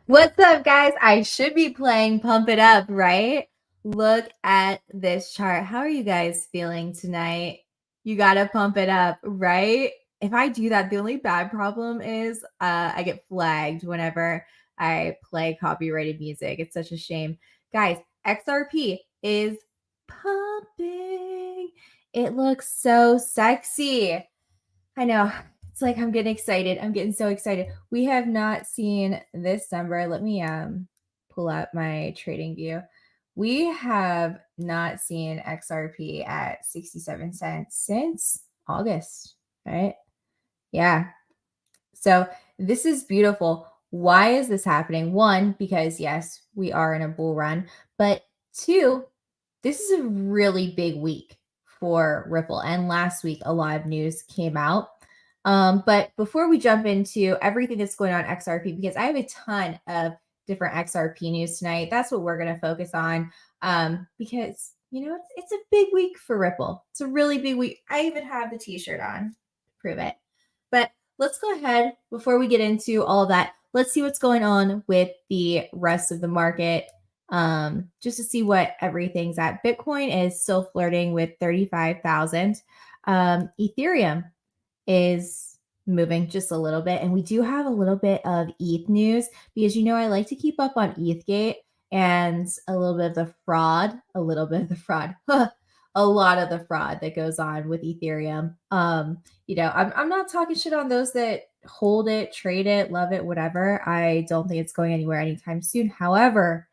What's up, guys? I should be playing Pump It Up, right? Look at this chart. How are you guys feeling tonight? You gotta pump it up, right? If I do that, the only bad problem is I get flagged whenever I play copyrighted music. It's such a shame. Guys, XRP is pumping. It looks so sexy. I know. It's like I'm getting excited. I'm getting so excited. We have not seen this number. Let me pull up my trading view. We have not seen XRP at 67 cents since August, right? Yeah. So this is beautiful. Why is this happening? One, because yes, we are in a bull run, but two, this is a really big week for Ripple. And last week, a lot of news came out. But before we jump into everything that's going on XRP, because I have a ton of different XRP news tonight, that's what we're going to focus on. Because it's a big week for Ripple. It's a really big week. I even have the t-shirt on to prove it. But let's go ahead before we get into all of that. Let's see what's going on with the rest of the market. Just to see what everything's at. Bitcoin is still flirting with 35,000. Ethereum is moving just a little bit. And we do have a little bit of ETH news because, I like to keep up on ETHgate and a little bit of the fraud, a lot of the fraud that goes on with Ethereum. I'm not talking shit on those that hold it, trade it, love it, whatever. I don't think it's going anywhere anytime soon. However,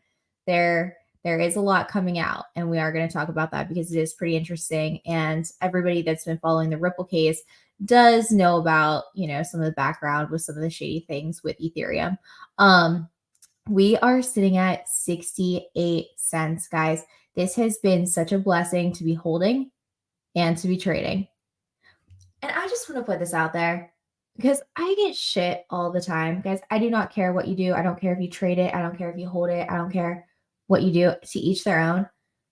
there is a lot coming out, and we are going to talk about that because it is pretty interesting. And everybody that's been following the Ripple case does know about, some of the background with some of the shady things with Ethereum. We are sitting at 68 cents, guys. This has been such a blessing to be holding and to be trading. And I just want to put this out there because I get shit all the time. Guys, I do not care what you do. I don't care if you trade it. I don't care if you hold it. I don't care what you do. To each their own.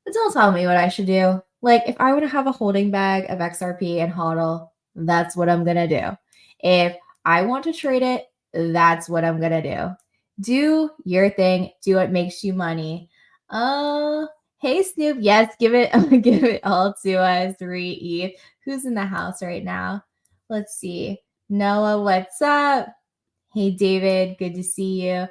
But don't tell me what I should do. Like, if I want to have a holding bag of XRP and hodl, that's what I'm going to do. If I want to trade it, that's what I'm going to do. Do your thing. Do what makes you money. Hey, Snoop. Yes, give it give it all to us. Re-ETH. Who's in the house right now? Let's see. Noah, what's up? Hey, David. Good to see you.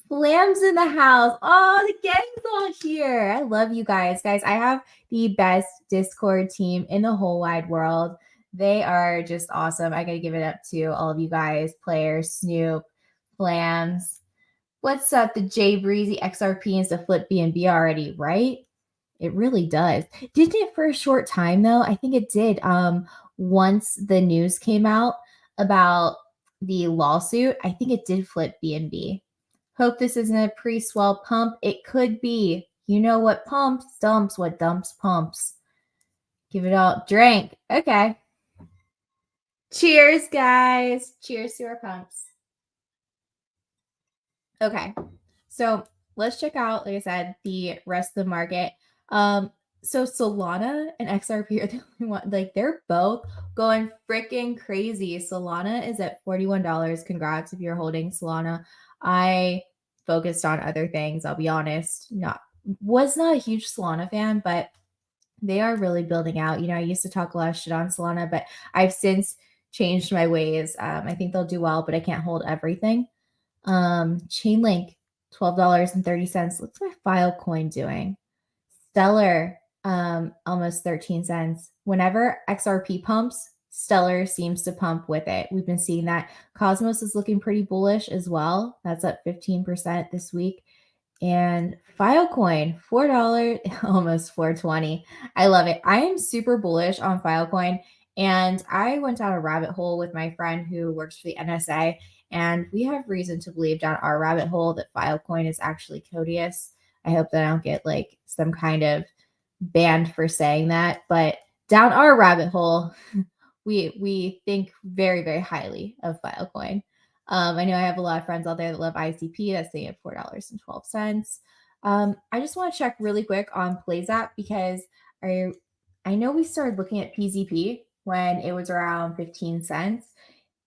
Flam's in the house. Oh, the gang's all here. I love you guys. Guys, I have the best Discord team in the whole wide world. They are just awesome. I got to give it up to all of you guys, players, Snoop, Flams. What's up? The J Breezy XRP is the Flip BNB already, right? It really does. Didn't it for a short time though? I think it did. Once the news came out about the lawsuit, I think it did flip BNB. Hope this isn't a pre-swell pump. It could be. You know what pumps dumps, what dumps pumps. Give it all. Drink. Okay. Cheers, guys. Cheers to our pumps. Okay. So let's check out, like I said, the rest of the market. So Solana and XRP are the only one, like they're both going freaking crazy. Solana is at $41. Congrats if you're holding Solana. I focused on other things, I'll be honest. Was not a huge Solana fan, but they are really building out. I used to talk a lot of shit on Solana, but I've since changed my ways. I think they'll do well, but I can't hold everything. Chainlink, $12.30. What's my Filecoin doing? Stellar, almost 13 cents. Whenever XRP pumps, Stellar seems to pump with it. We've been seeing that. Cosmos is looking pretty bullish as well. That's up 15% this week. And Filecoin, $4, almost $4.20. I love it. I am super bullish on Filecoin. And I went down a rabbit hole with my friend who works for the NSA. And we have reason to believe down our rabbit hole that Filecoin is actually Codius. I hope that I don't get like some kind of banned for saying that. But down our rabbit hole, we think very, very highly of Filecoin. I know I have a lot of friends out there that love ICP. That's saying at $4.12. I just want to check really quick on PlayZap because I know we started looking at PZP when it was around 15 cents.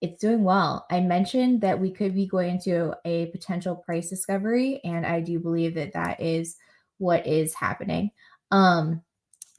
It's doing well. I mentioned that we could be going into a potential price discovery, and I do believe that that is what is happening.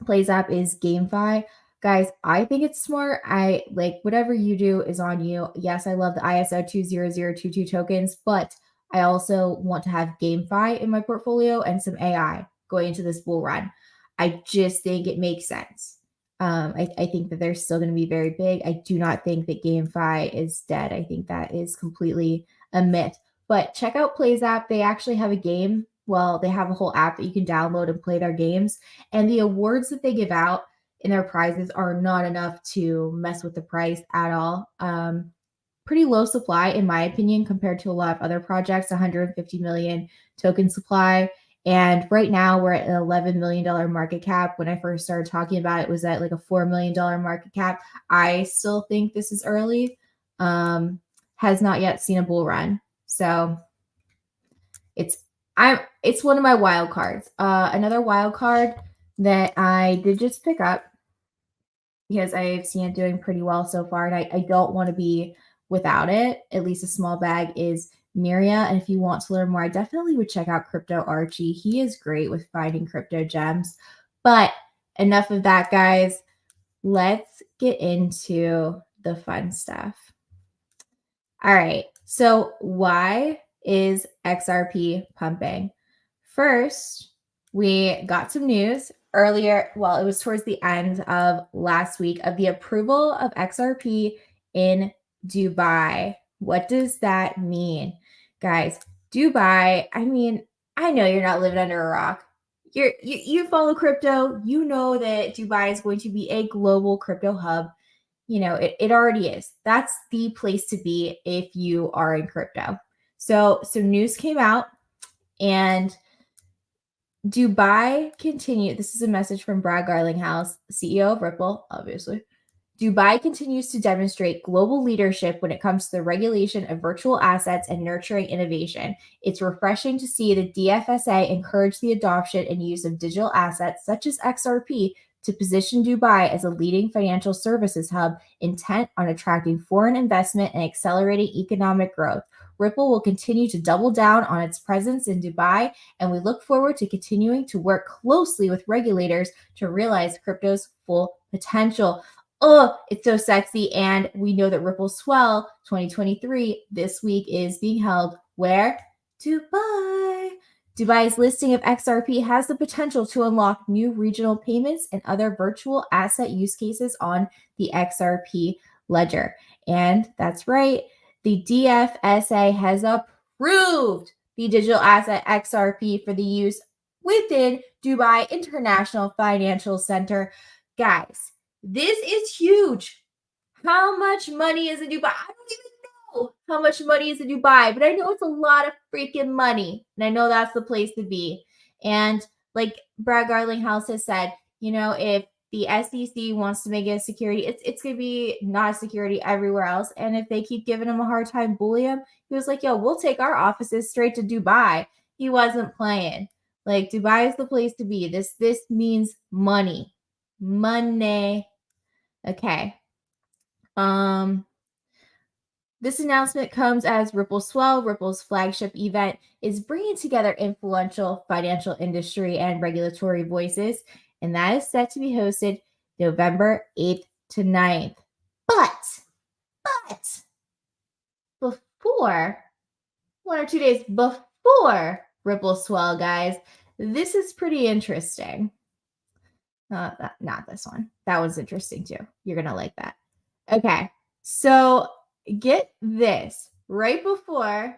Plays app is GameFi. Guys, I think it's smart. I like whatever you do is on you. Yes, I love the ISO 20022 tokens, but I also want to have GameFi in my portfolio and some AI going into this bull run. I just think it makes sense. I think that they're still going to be very big. I do not think that GameFi is dead. I think that is completely a myth. But check out Plays app. They actually have a game. Well, they have a whole app that you can download and play their games. And the awards that they give out in their prizes are not enough to mess with the price at all. Pretty low supply, in my opinion, compared to a lot of other projects, 150 million token supply. And right now we're at an $11 million market cap. When I first started talking about it, it was at like a $4 million market cap. I still think this is early. Has not yet seen a bull run. So it's one of my wild cards. Another wild card that I did just pick up because I've seen it doing pretty well so far, and I don't want to be without it. At least a small bag is Miria. And if you want to learn more, I definitely would check out Crypto Archie. He is great with finding crypto gems. But enough of that, guys. Let's get into the fun stuff. All right. So why is XRP pumping? First, we got some news earlier. Well, it was towards the end of last week of the approval of XRP in Dubai. What does that mean? Guys, Dubai, I mean, I know you're not living under a rock. You follow crypto, you know that Dubai is going to be a global crypto hub. You know, it already is. That's the place to be if you are in crypto. So news came out, and Dubai continued. This is a message from Brad Garlinghouse, CEO of Ripple, obviously. Dubai continues to demonstrate global leadership when it comes to the regulation of virtual assets and nurturing innovation. It's refreshing to see the DFSA encourage the adoption and use of digital assets such as XRP to position Dubai as a leading financial services hub intent on attracting foreign investment and accelerating economic growth. Ripple will continue to double down on its presence in Dubai, and we look forward to continuing to work closely with regulators to realize crypto's full potential. Oh, it's so sexy. And we know that Ripple Swell 2023 this week is being held where? Dubai. Dubai's listing of XRP has the potential to unlock new regional payments and other virtual asset use cases on the XRP ledger. And that's right, the DFSA has approved the digital asset XRP for the use within Dubai International Financial Center. Guys, this is huge. How much money is in Dubai? I don't even know how much money is in Dubai, but I know it's a lot of freaking money. And I know that's the place to be. And like Brad Garlinghouse has said, you know, if the SEC wants to make it a security, it's going to be not a security everywhere else. And if they keep giving him a hard time, bully him, he was like, yo, we'll take our offices straight to Dubai. He wasn't playing. Like, Dubai is the place to be. This means money. Money. Okay. This announcement comes as Ripple Swell, Ripple's flagship event, is bringing together influential financial industry and regulatory voices, and that is set to be hosted November 8th to 9th. But before, 1 or 2 days before Ripple Swell, guys, this is pretty interesting. Not this one. That one's interesting too. You're going to like that. Okay. So get this. Right before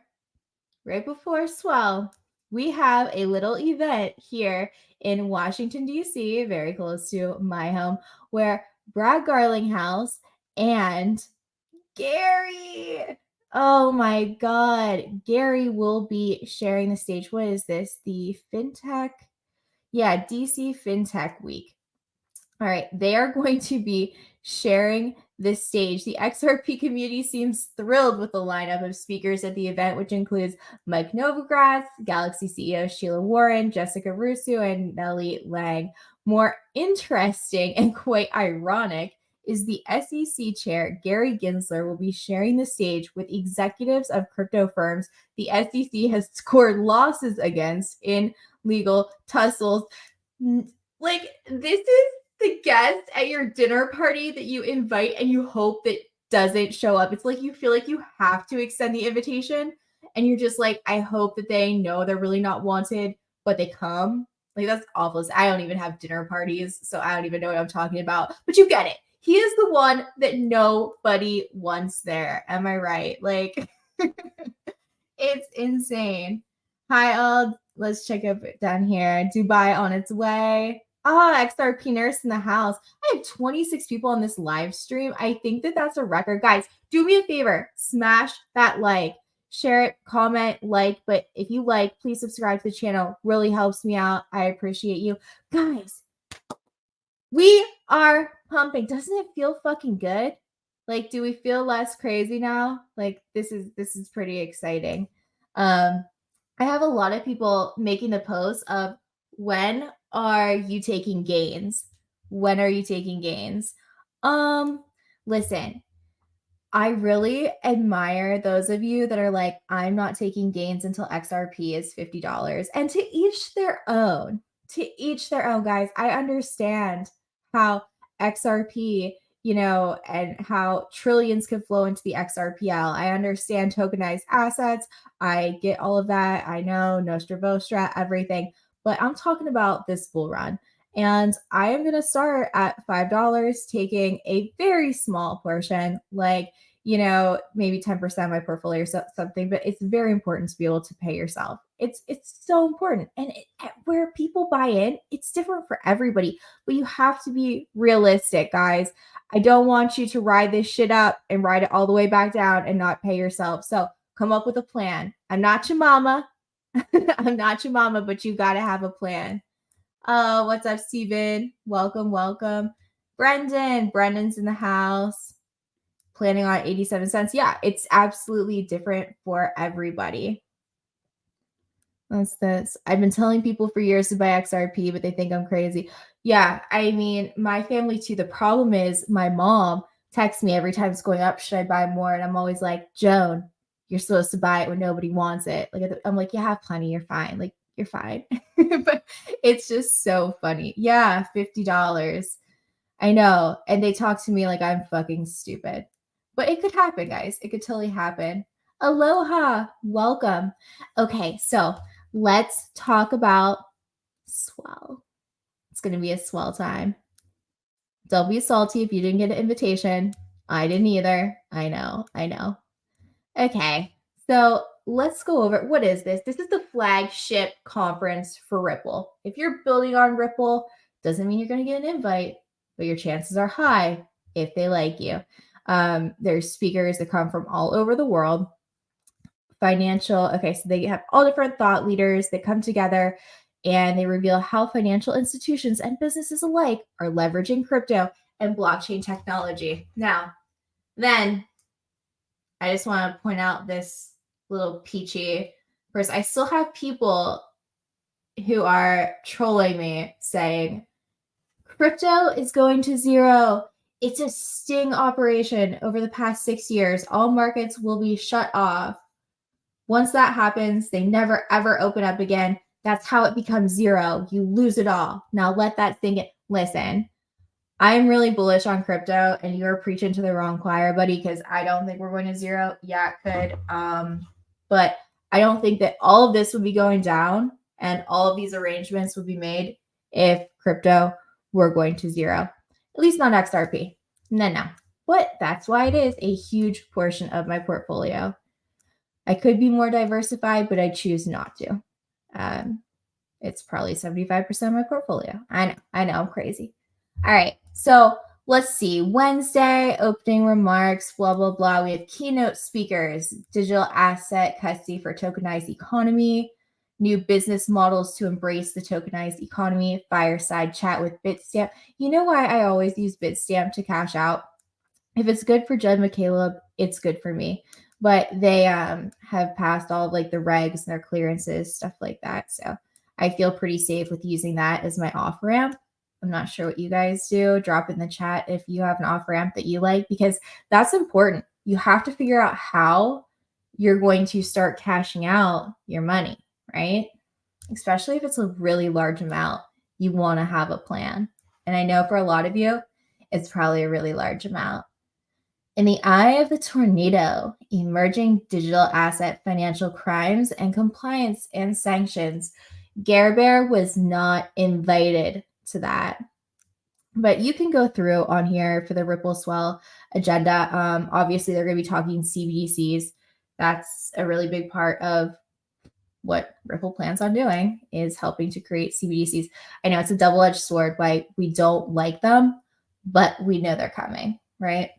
Swell, we have a little event here in Washington, D.C., very close to my home, where Brad Garlinghouse and Gary, oh my God, Gary will be sharing the stage. What is this? The FinTech? Yeah, DC FinTech Week. All right, they are going to be sharing this stage. The XRP community seems thrilled with the lineup of speakers at the event, which includes Mike Novogratz, Galaxy CEO Sheila Warren, Jessica Russo, and Nellie Lang. More interesting and quite ironic is the SEC chair, Gary Gensler, will be sharing the stage with executives of crypto firms the SEC has scored losses against in legal tussles. Like, this is the guest at your dinner party that you invite and you hope that doesn't show up. It's like you feel like you have to extend the invitation and you're just like, I hope that they know they're really not wanted, but they come. Like, that's awful. I don't even have dinner parties, so I don't even know what I'm talking about, but you get it. He is the one that nobody wants there. Am I right? Like, it's insane. Hi, all. Let's check up down here. Dubai on its way. XRP nurse in the house. I have 26 people on this live stream. I think that that's a record. Guys, do me a favor. Smash that like. Share it, comment, like. But if you like, please subscribe to the channel. Really helps me out. I appreciate you. Guys, we are pumping. Doesn't it feel fucking good? Like, do we feel less crazy now? Like, this is pretty exciting. I have a lot of people making the post of, when are you taking gains? When are you taking gains? Listen, I really admire those of you that are like, I'm not taking gains until XRP is $50. And to each their own. To each their own, guys. I understand how XRP, and how trillions could flow into the XRPL. I understand tokenized assets. I get all of that. I know Nostra Vostra, everything. But I'm talking about this bull run. And I am going to start at $5, taking a very small portion, like, maybe 10% of my portfolio or something. But it's very important to be able to pay yourself. It's so important. And where people buy in, it's different for everybody. But you have to be realistic, guys. I don't want you to ride this shit up and ride it all the way back down and not pay yourself. So come up with a plan. I'm not your mama. I'm not your mama, but you got to have a plan. What's up, Steven? Welcome. Brendan's in the house. Planning on 87 cents. Yeah, it's absolutely different for everybody. That's this. I've been telling people for years to buy XRP, but they think I'm crazy. Yeah, I mean, my family too. The problem is my mom texts me every time it's going up, should I buy more? And I'm always like, Joan, you're supposed to buy it when nobody wants it. Like, I'm like, you have plenty, you're fine. Like, you're fine. But it's just so funny. Yeah, $50. I know. And they talk to me like I'm fucking stupid. But it could happen, guys. It could totally happen. Aloha. Welcome. Okay, so let's talk about Swell. It's going to be a Swell time. Don't be salty if you didn't get an invitation. I didn't either. I know. Okay, so let's go over, what is this? This is the flagship conference for Ripple. If you're building on Ripple, doesn't mean you're going to get an invite, but your chances are high if they like you. There's speakers that come from all over the world. So they have all different thought leaders that come together and they reveal how financial institutions and businesses alike are leveraging crypto and blockchain technology. Now, then I just want to point out this little peachy person. I still have people who are trolling me saying, crypto is going to zero. It's a sting operation. Over the past 6 years, all markets will be shut off. Once that happens, they never ever open up again. That's how it becomes zero. You lose it all. Now let that sink in. Listen, I'm really bullish on crypto and you're preaching to the wrong choir, buddy, because I don't think we're going to zero. Yeah, it could. But I don't think that all of this would be going down and all of these arrangements would be made if crypto were going to zero. At least not XRP. No. But that's why it is a huge portion of my portfolio. I could be more diversified, but I choose not to. It's probably 75% of my portfolio. I know, I'm crazy. All right, so let's see. Wednesday, opening remarks, blah, blah, blah. We have keynote speakers, digital asset custody for tokenized economy, new business models to embrace the tokenized economy, fireside chat with Bitstamp. You know why I always use Bitstamp to cash out? If it's good for Judd McCaleb, it's good for me. But they have passed all of like the regs and their clearances, stuff like that. So I feel pretty safe with using that as my off ramp. I'm not sure what you guys do. Drop in the chat if you have an off ramp that you like, because that's important. You have to figure out how you're going to start cashing out your money, right? Especially if it's a really large amount, you want to have a plan. And I know for a lot of you, it's probably a really large amount. In the eye of the tornado, emerging digital asset financial crimes and compliance and sanctions, Bear was not invited to that. But you can go through on here for the Ripple Swell agenda. Obviously, they're going to be talking CBDCs. That's a really big part of what Ripple plans on doing, is helping to create CBDCs. I know it's a double-edged sword, why we don't like them, but we know they're coming, right?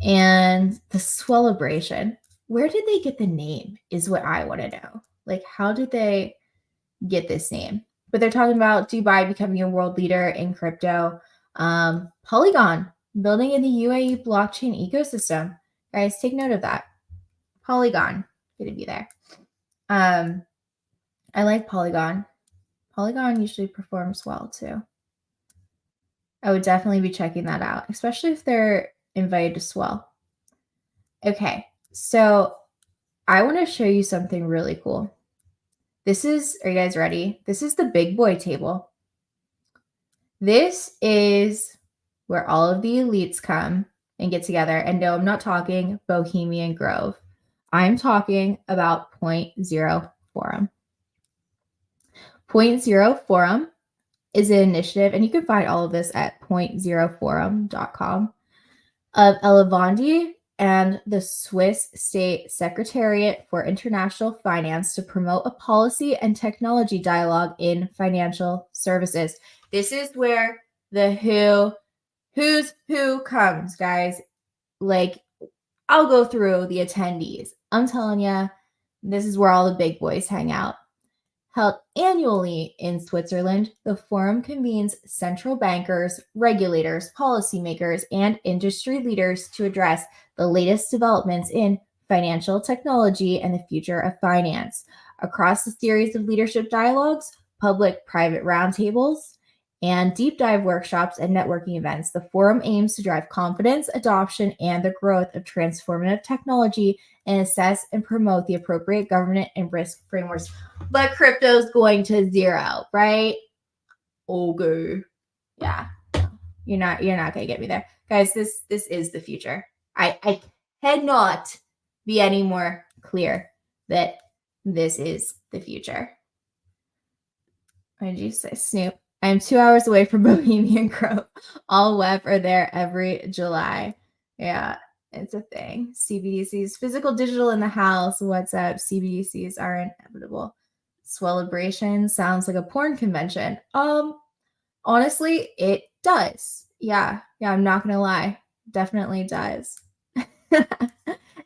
And the Swellabration, where did they get the name is what I want to know. Like, how did they get this name? But they're talking about Dubai becoming a world leader in crypto. Polygon, building in the UAE blockchain ecosystem. Guys, take note of that. Polygon, going to be there. I like Polygon. Polygon usually performs well too. I would definitely be checking that out, especially if they're invited to Swell. Okay, so I want to show you something really cool. This is, are you guys ready? This is the big boy table. This is where all of the elites come and get together. And no, I'm not talking Bohemian Grove. I'm talking about .0 Forum. .0 Forum is an initiative, and you can find all of this at .0forum.com, of Elevandi and the Swiss State Secretariat for International Finance to promote a policy and technology dialogue in financial services. This is where the who's who comes, guys. Like, I'll go through the attendees. I'm telling you, this is where all the big boys hang out. Held annually in Switzerland, the forum convenes central bankers, regulators, policymakers, and industry leaders to address the latest developments in financial technology and the future of finance. Across a series of leadership dialogues, public-private roundtables, and deep dive workshops and networking events, the forum aims to drive confidence, adoption, and the growth of transformative technology and assess and promote the appropriate governance and risk frameworks. But crypto's going to zero, right? Okay. Yeah. You're not gonna get me there. Guys, this is the future. I cannot be any more clear that this is the future. What did you say, Snoop? I am 2 hours away from Bohemian Grove. All web are there every July. Yeah, it's a thing. CBDCs, physical, digital in the house. What's up? CBDCs are inevitable. Swellabration sounds like a porn convention. Honestly, it does. Yeah, I'm not gonna lie. Definitely does.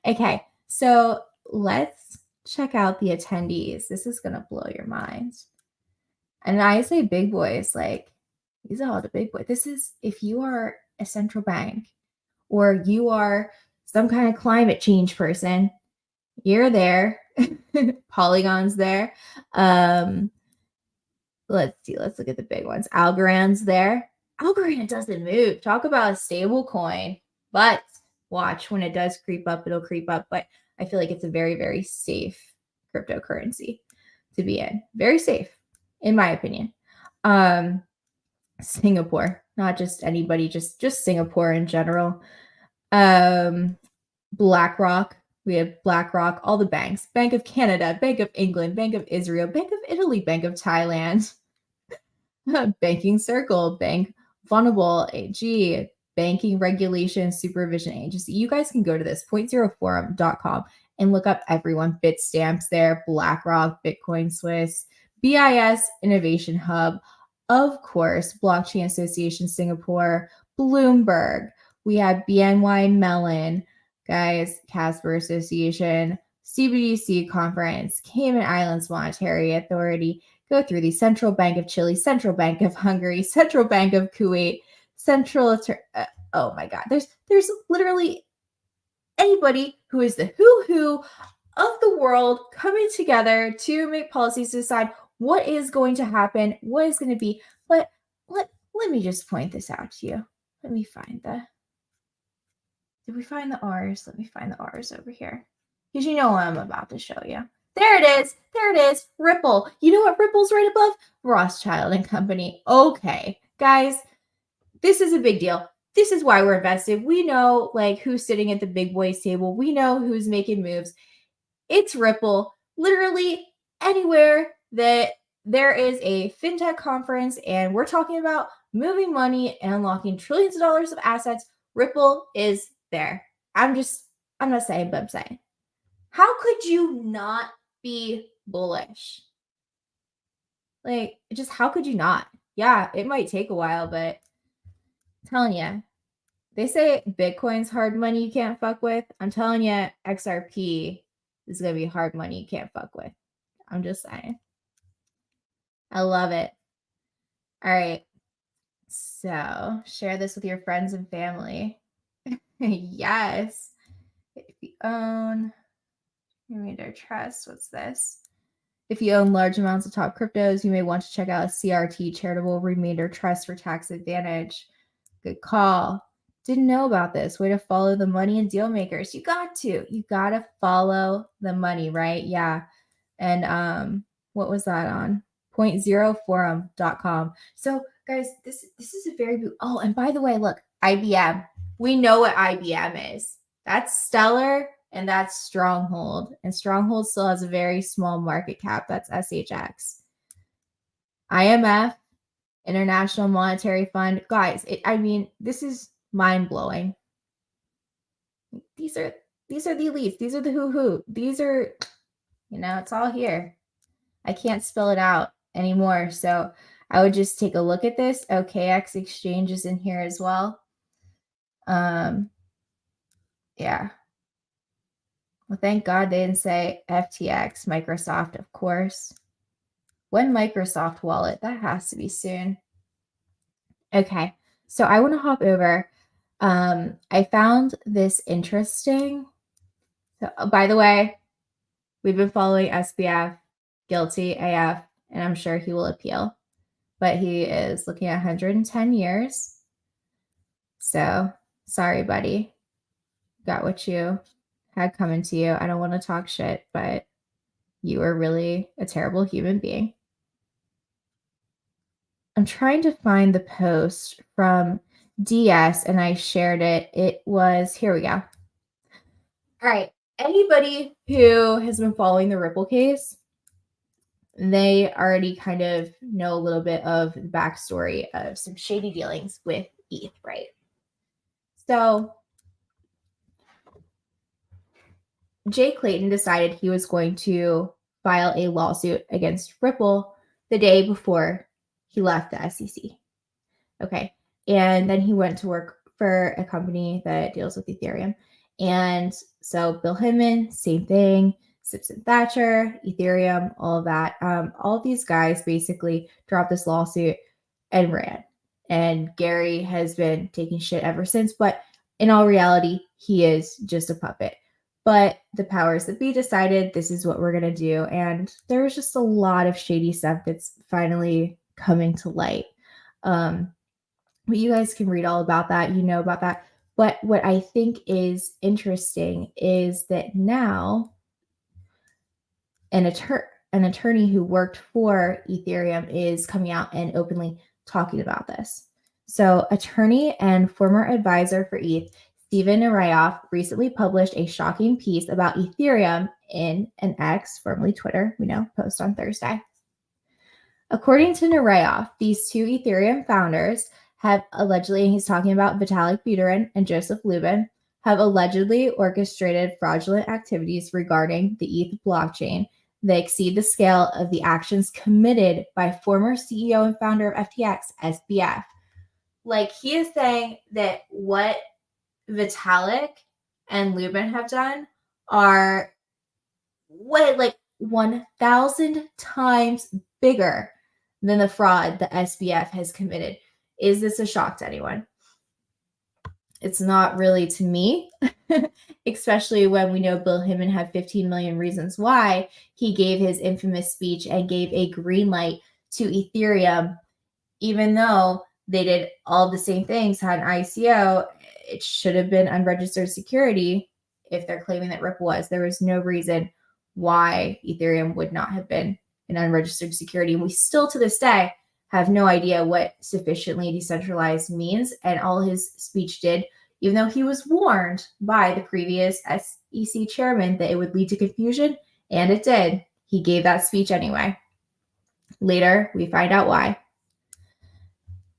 Okay, so let's check out the attendees. This is gonna blow your mind. And I say big boys, like, these are all the big boys. This is if you are a central bank or you are some kind of climate change person, you're there. Polygon's there. Let's see. Let's look at the big ones. Algorand's there. Algorand doesn't move. Talk about a stable coin. But watch, when it does creep up, it'll creep up. But I feel like it's a very, very safe cryptocurrency to be in. Very safe, in my opinion. Singapore, not just anybody, just Singapore in general. BlackRock, we have BlackRock, all the banks, Bank of Canada, Bank of England, Bank of Israel, Bank of Italy, Bank of Thailand, Banking Circle, Bank Vulnerable AG, Banking Regulation Supervision Agency. You guys can go to this .0forum.com and look up everyone. Bitstamps there, BlackRock, Bitcoin Swiss, BIS Innovation Hub, of course, Blockchain Association Singapore, Bloomberg. We have BNY Mellon, guys, Casper Association, CBDC Conference, Cayman Islands Monetary Authority. Go through the Central Bank of Chile, Central Bank of Hungary, Central Bank of Kuwait, oh my God, there's literally anybody who is the who of the world coming together to make policies to decide what is going to happen, what is going to be. But let me just point this out to you. Let me find did we find the R's? Let me find the R's over here. Because you know what I'm about to show you. There it is. There it is. Ripple. You know what Ripple's right above? Rothschild and Company. Okay, guys, this is a big deal. This is why we're invested. We know like who's sitting at the big boys table. We know who's making moves. It's Ripple. Literally anywhere that there is a fintech conference and we're talking about moving money and unlocking trillions of dollars of assets, Ripple is there. I'm not saying, but I'm saying. How could you not be bullish? Like, just how could you not? Yeah, it might take a while, but I'm telling you, they say Bitcoin's hard money you can't fuck with. I'm telling you, XRP is going to be hard money you can't fuck with. I'm just saying. I love it. All right. So share this with your friends and family. Yes. If you own Remainder Trust, what's this? If you own large amounts of top cryptos, you may want to check out a CRT Charitable Remainder Trust for tax advantage. Good call. Didn't know about this. Way to follow the money and deal makers. You got to. You got to follow the money, right? Yeah. And what was that on? .0forum.com. So guys, this is a very oh, and by the way, look, IBM. We know what IBM is. That's Stellar and that's Stronghold. And Stronghold still has a very small market cap. That's SHX. IMF, International Monetary Fund. Guys, I mean, this is mind-blowing. These are the elites. These are the who. These are, it's all here. I can't spell it out anymore. So I would just take a look at this. OKX Exchange is in here as well. Yeah. Well, thank God they didn't say FTX, Microsoft, of course. When Microsoft wallet? That has to be soon. Okay. So I want to hop over. I found this interesting. So, by the way, we've been following SBF, guilty AF, and I'm sure he will appeal. But he is looking at 110 years. So, sorry, buddy. Got what you had coming to you. I don't want to talk shit, but you are really a terrible human being. I'm trying to find the post from DS and I shared it. It was, here we go. All right. Anybody who has been following the Ripple case, they already kind of know a little bit of the backstory of some shady dealings with ETH, right? So Jay Clayton decided he was going to file a lawsuit against Ripple the day before he left the SEC. Okay. And then he went to work for a company that deals with Ethereum. And so Bill Hinman, same thing. Simpson Thatcher, Ethereum, all of that. All of these guys basically dropped this lawsuit and ran. And Gary has been taking shit ever since. But in all reality, he is just a puppet. But the powers that be decided this is what we're going to do. And there was just a lot of shady stuff that's finally coming to light. But you guys can read all about that. You know about that. But what I think is interesting is that now an attorney who worked for Ethereum is coming out and openly talking about this. So attorney and former advisor for ETH, Steven Narayoff, recently published a shocking piece about Ethereum in an X, formerly Twitter, post on Thursday. According to Narayoff, these two Ethereum founders have allegedly, and he's talking about Vitalik Buterin and Joseph Lubin, have allegedly orchestrated fraudulent activities regarding the ETH blockchain. They exceed the scale of the actions committed by former CEO and founder of FTX, SBF. Like, he is saying that what Vitalik and Lubin have done are 1,000 times bigger than the fraud the SBF has committed. Is this a shock to anyone? It's not really to me, especially when we know Bill Hinman had 15 million reasons why he gave his infamous speech and gave a green light to Ethereum, even though They did all the same things, had an ICO. It should have been unregistered security if they're claiming that Ripple was. There was no reason why Ethereum would not have been an unregistered security. And we still to this day have no idea what sufficiently decentralized means. And all his speech did, even though he was warned by the previous SEC chairman that it would lead to confusion, and it did. He gave that speech anyway. Later, we find out why.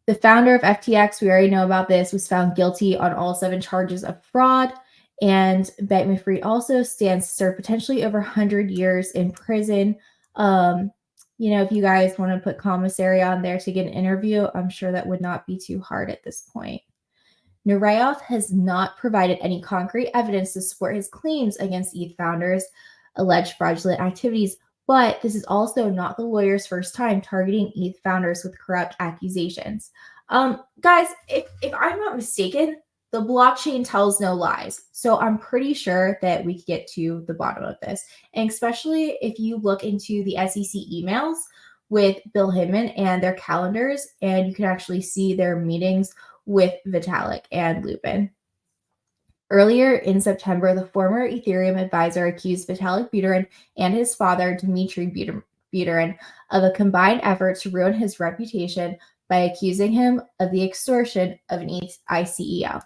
The founder of FTX, we already know about this, was found guilty on all 7 charges of fraud. And Bankman-Fried also stands to serve potentially over 100 years in prison. If you guys want to put commissary on there to get an interview, I'm sure that would not be too hard at this point. Nureyev has not provided any concrete evidence to support his claims against ETH founders' alleged fraudulent activities, but this is also not the lawyer's first time targeting ETH founders with corrupt accusations. Guys, if I'm not mistaken, the blockchain tells no lies. So I'm pretty sure that we could get to the bottom of this. And especially if you look into the SEC emails with Bill Hinman and their calendars, and you can actually see their meetings with Vitalik and Lubin. Earlier in September, the former Ethereum advisor accused Vitalik Buterin and his father, Dmitry Buterin, of a combined effort to ruin his reputation by accusing him of the extortion of an ETH ICO.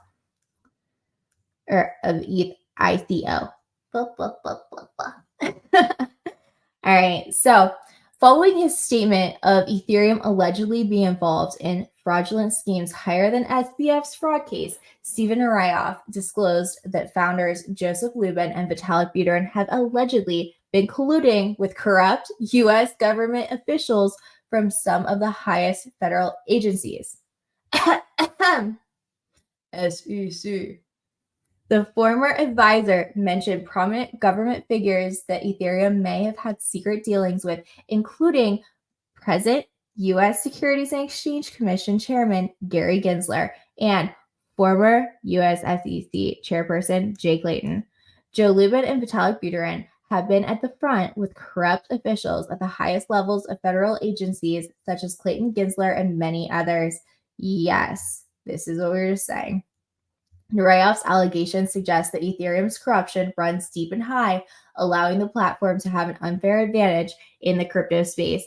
Or of ETH ICO. All right, so following his statement of Ethereum allegedly being involved in fraudulent schemes higher than SBF's fraud case, Steven Nureyev disclosed that founders Joseph Lubin and Vitalik Buterin have allegedly been colluding with corrupt U.S. government officials from some of the highest federal agencies. SEC. The former advisor mentioned prominent government figures that Ethereum may have had secret dealings with, including present U.S. Securities and Exchange Commission Chairman Gary Gensler and former U.S. SEC Chairperson Jake Layton. Joe Lubin and Vitalik Buterin have been at the front with corrupt officials at the highest levels of federal agencies, such as Clayton Gensler and many others. Yes, this is what we were just saying. Nureyev's allegations suggest that Ethereum's corruption runs deep and high, allowing the platform to have an unfair advantage in the crypto space.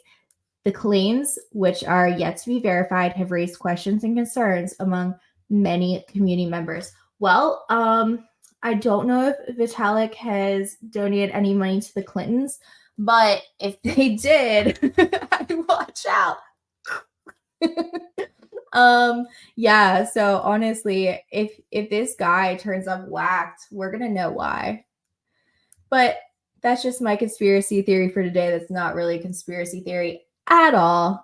The claims, which are yet to be verified, have raised questions and concerns among many community members. Well, I don't know if Vitalik has donated any money to the Clintons, but if they did, I'd watch out. Yeah, so honestly, if this guy turns up whacked, we're gonna know why. But that's just my conspiracy theory for today. That's not really a conspiracy theory at all.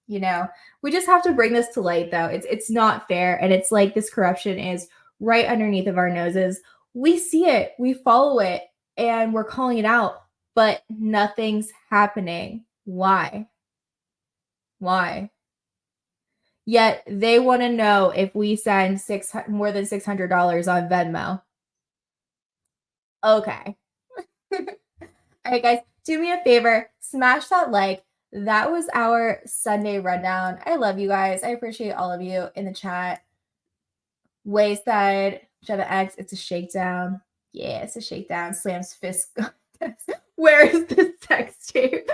We just have to bring this to light, though. It's not fair, and it's like this corruption is right underneath of our noses. We see it, we follow it, and we're calling it out, but nothing's happening. Why? Yet they want to know if we send more than $600 on Venmo. Okay. All right, guys, do me a favor, smash that like. That was our Sunday rundown. I love you guys. I appreciate all of you in the chat. Wayside, Java X, it's a shakedown. Yeah, it's a shakedown. Slams fist. Where is the sex tape?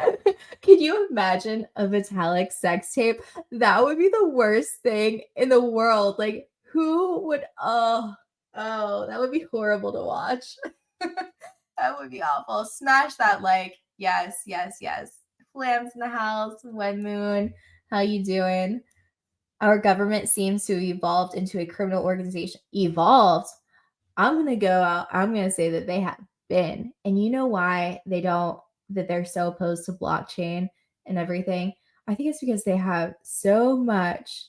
Can you imagine a Vitalik sex tape? That would be the worst thing in the world. Like, who would? Oh, that would be horrible to watch. That would be awful. Smash that like. Yes. Flams in the house. When Moon, how you doing? Our government seems to have evolved into a criminal organization. Evolved. I'm gonna go out. I'm gonna say that they have been. And you know why they're so opposed to blockchain and everything? I think it's because they have so much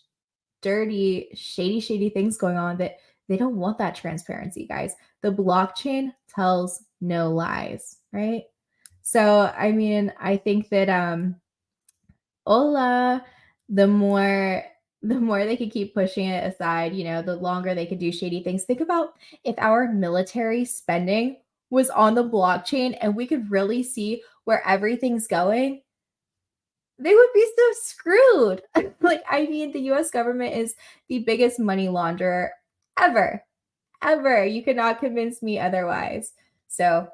dirty, shady things going on that they don't want that transparency, guys. The blockchain tells no lies, right? So, I mean, I think that the more they could keep pushing it aside, the longer they could do shady things. Think about if our military spending was on the blockchain and we could really see where everything's going. they would be so screwed. Like, I mean, the US government is the biggest money launderer ever. Ever. You cannot convince me otherwise. So,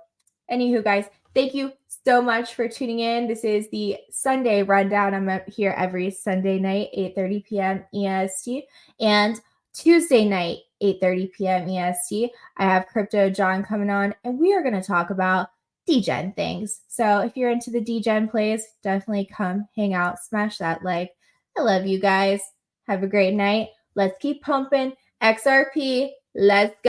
anywho, guys, thank you so much for tuning in. This is the Sunday rundown. I'm up here every Sunday night, 8:30 p.m. EST, and Tuesday night, 8:30 p.m. EST. I have Crypto John coming on, and we are going to talk about degen things. So if you're into the degen plays, definitely come hang out, smash that like. I love you guys. Have a great night. Let's keep pumping XRP. Let's go.